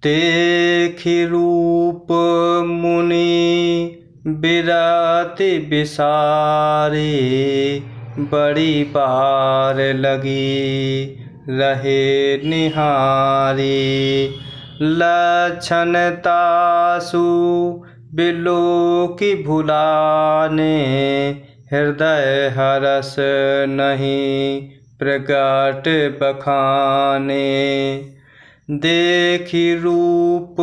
देखि रूप मुनि बिराति बिसारी, बड़ी बार लगी रहे निहारी। लक्षण तासु बिलोकि भुलाने, हृदय हरस नहीं प्रगट बखाने। देखि रूप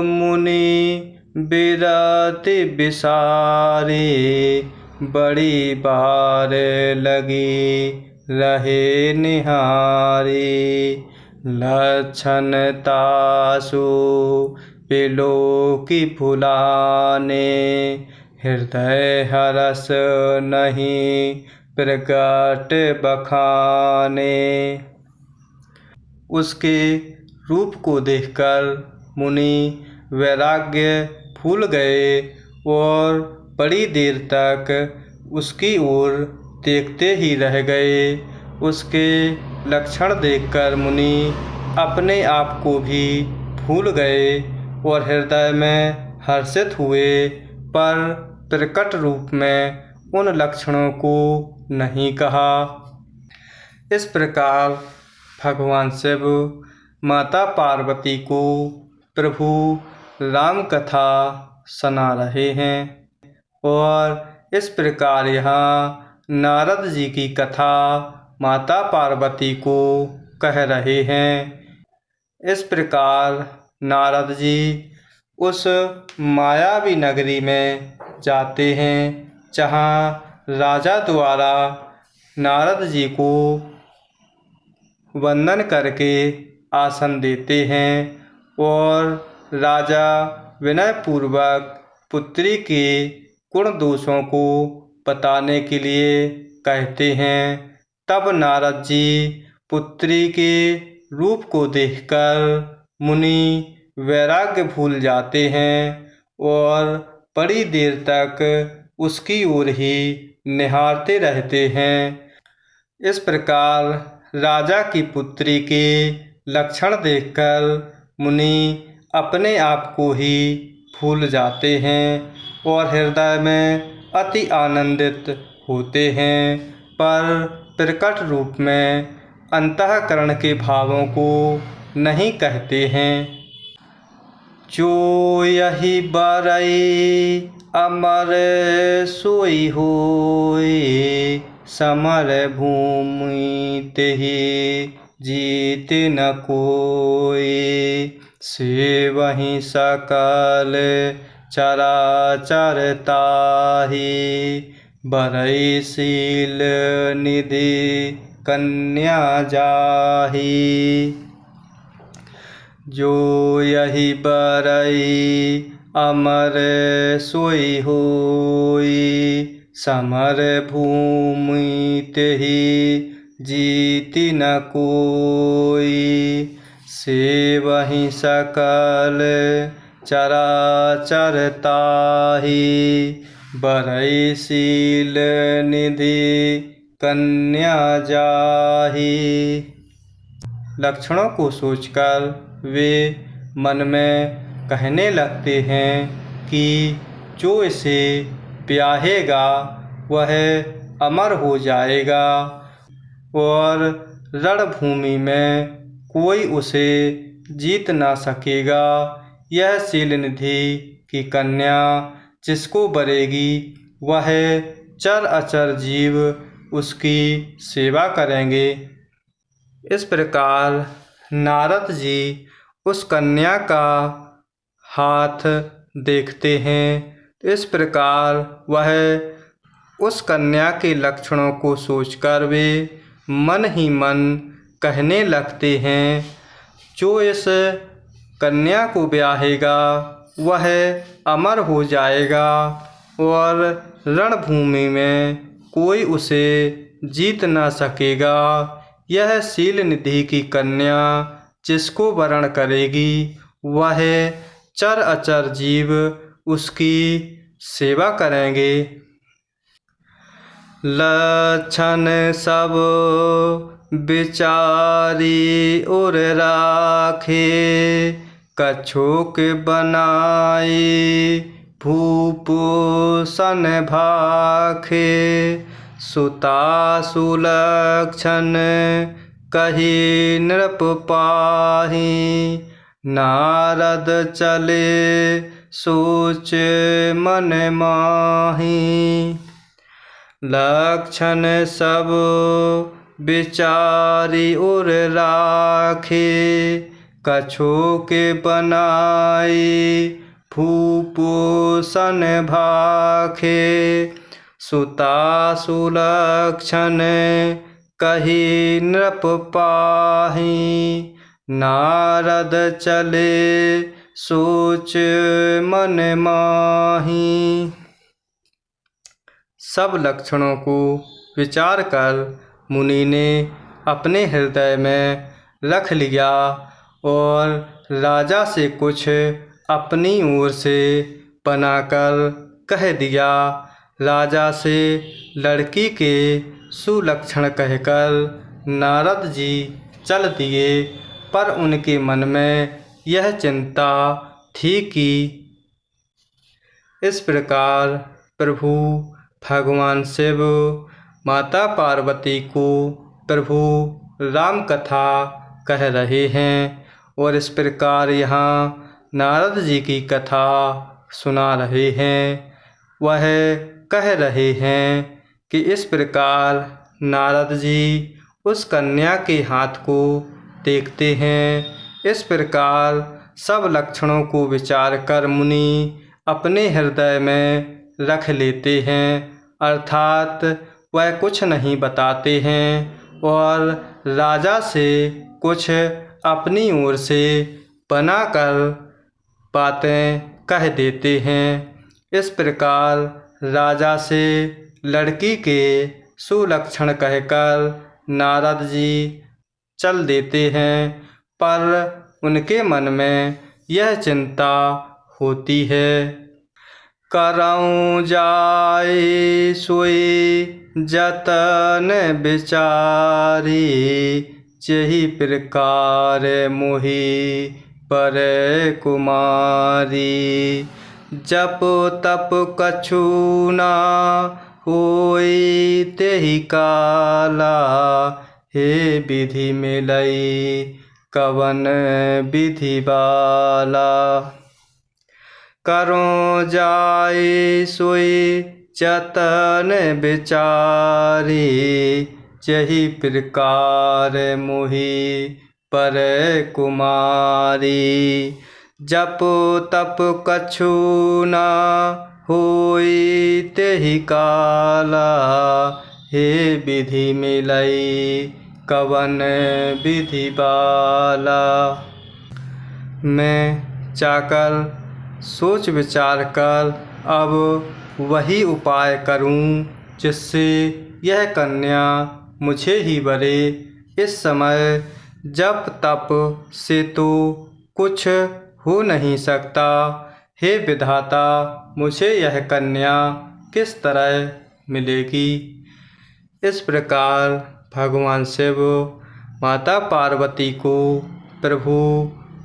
मुनि बिराति बिसारी, बड़ी बार लगी रहे निहारी। लक्षण तासु बिलोकि भुलाने, हृदय हरस नहीं प्रगट बखाने। उसके रूप को देखकर मुनि वैराग्य भूल गए और बड़ी देर तक उसकी ओर देखते ही रह गए। उसके लक्षण देखकर मुनि अपने आप को भी भूल गए और हृदय में हर्षित हुए, पर प्रकट रूप में उन लक्षणों को नहीं कहा। इस प्रकार भगवान शिव माता पार्वती को प्रभु राम कथा सुना रहे हैं और इस प्रकार यहाँ नारद जी की कथा माता पार्वती को कह रहे हैं। इस प्रकार नारद जी उस मायावी नगरी में जाते हैं, जहाँ राजा द्वारा नारद जी को वंदन करके आसन देते हैं और राजा विनयपूर्वक पुत्री के गुण दोषों को बताने के लिए कहते हैं। तब नारद जी पुत्री के रूप को देखकर मुनि वैराग्य भूल जाते हैं और बड़ी देर तक उसकी ओर ही निहारते रहते हैं। इस प्रकार राजा की पुत्री के लक्षण देखकर मुनि अपने आप को ही भूल जाते हैं और हृदय में अति आनंदित होते हैं, पर प्रकट रूप में अंतःकरण के भावों को नहीं कहते हैं। जो यही बरई अमर सोई होए, समर भूमि तेहि जीत न कोई। से वहीं सकल चराचर ताहि, बरई शील निधि कन्या जाहि। जो यही बरई अमर सोई होई, समर भूमि तेहि जीति न कोई। से वहीं सकल चराचर ताहि, बरई शील निधि कन्या जाहि। लक्षणों को सोचकर वे मन में कहने लगते हैं कि जो इसे ब्याहेगा वह अमर हो जाएगा और रणभूमि में कोई उसे जीत ना सकेगा। यह शीलनिधि की कन्या जिसको बरेगी वह चर अचर जीव उसकी सेवा करेंगे। इस प्रकार नारद जी उस कन्या का हाथ देखते हैं। इस प्रकार वह उस कन्या के लक्षणों को सोचकर वे मन ही मन कहने लगते हैं, जो इस कन्या को ब्याहेगा वह अमर हो जाएगा और रणभूमि में कोई उसे जीत ना सकेगा। यह शीलनिधि की कन्या जिसको वरण करेगी वह चर अचर जीव उसकी सेवा करेंगे। लक्षण सब विचारी उर राखे, कछुक बनाए भूप सन भाखे। सुता सुलक्षण कही नृप पाहि। नारद चले सोच मन माहि। लक्षण सब विचारी उर राखे। कछुक बनाए भूप सन भाखे। सुता सुलक्षण कही नृप पाहि। नारद चले सोच मन माहि। सब लक्षणों को विचार कर मुनि ने अपने हृदय में रख लिया और राजा से कुछ अपनी ओर से बनाकर कह दिया। राजा से लड़की के सुलक्षण कहकर नारद जी चल दिए, पर उनके मन में यह चिंता थी कि इस प्रकार प्रभु भगवान शिव माता पार्वती को प्रभु राम कथा कह रहे हैं और इस प्रकार यहाँ नारद जी की कथा सुना रहे हैं। वह कह रहे हैं कि इस प्रकार नारद जी उस कन्या के हाथ को देखते हैं। इस प्रकार सब लक्षणों को विचार कर मुनि अपने हृदय में रख लेते हैं, अर्थात वह कुछ नहीं बताते हैं और राजा से कुछ अपनी ओर से बनाकर बातें कह देते हैं। इस प्रकार राजा से लड़की के सुलक्षण कहकर नारद जी चल देते हैं, पर उनके मन में यह चिंता होती है। करऊँ जाए सोई जतन विचारी। जेहि प्रकार मोहि पर कुमारी। जप तप कछु ना होई तेहि काला। हे विधि मिलई कवन विधि बाला। करो जाए सोई जतन विचारी। जेहि प्रकार मोहि पर कुमारी। जप तप कछु ना होई तेहि काला। हे विधि मिलई कवन विधि बाला। मैं जाकर सोच विचार कर अब वही उपाय करूं जिससे यह कन्या मुझे ही वरे। इस समय जप तप से तो कुछ हो नहीं सकता। हे विधाता, मुझे यह कन्या किस तरह मिलेगी। इस प्रकार भगवान शिव माता पार्वती को प्रभु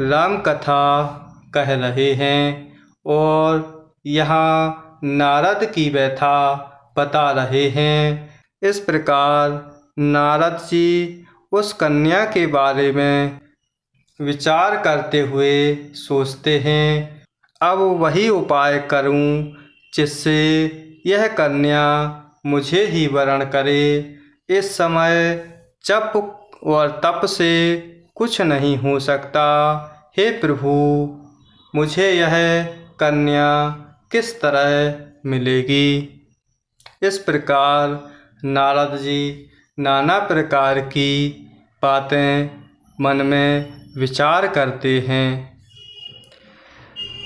राम कथा कह रहे हैं और यहाँ नारद की व्यथा बता रहे हैं। इस प्रकार नारद जी उस कन्या के बारे में विचार करते हुए सोचते हैं, अब वही उपाय करूं जिससे यह कन्या मुझे ही वरण करे। इस समय जप और तप से कुछ नहीं हो सकता। हे प्रभु, मुझे यह कन्या किस तरह मिलेगी। इस प्रकार नारद जी नाना प्रकार की बातें मन में विचार करते हैं।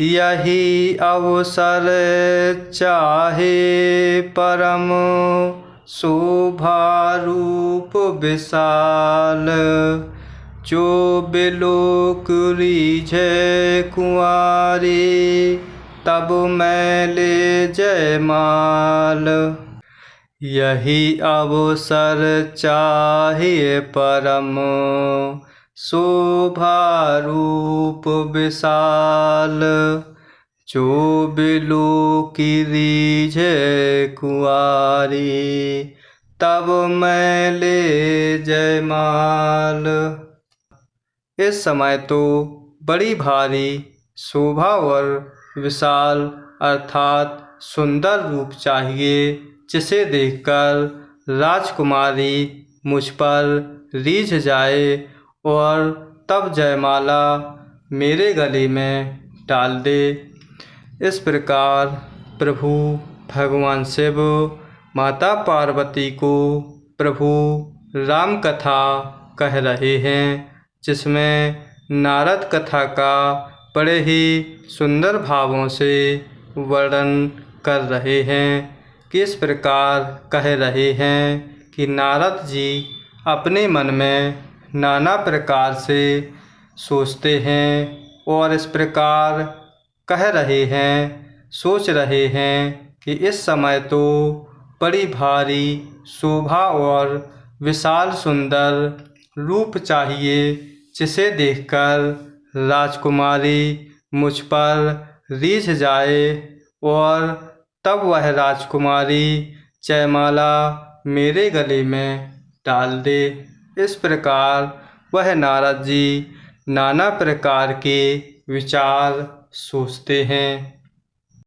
यही अवसर चाहे परम शोभा रूप विशाल। जो बिलोक रीझे कुंवारी तब मैं ले जयमाल। यही अवसर चाहिए परम शोभा रूप विशाल, जो बिलो की रीझे कुआरी, तब मैं ले जयमाल। इस समय तो बड़ी भारी शोभा और विशाल अर्थात सुंदर रूप चाहिए, जिसे देखकर राजकुमारी मुझ पर रीझ जाए और तब जयमाला मेरे गले में डाल दे। इस प्रकार प्रभु भगवान शिव माता पार्वती को प्रभु राम कथा कह रहे हैं, जिसमें नारद कथा का बड़े ही सुंदर भावों से वर्णन कर रहे हैं। किस प्रकार कह रहे हैं कि नारद जी अपने मन में नाना प्रकार से सोचते हैं और इस प्रकार कह रहे हैं, सोच रहे हैं कि इस समय तो बड़ी भारी शोभा और विशाल सुंदर रूप चाहिए, जिसे देखकर राजकुमारी मुझ पर रीझ जाए और तब वह राजकुमारी जयमाला मेरे गले में डाल दे। इस प्रकार वह नारद जी नाना प्रकार के विचार सोचते हैं।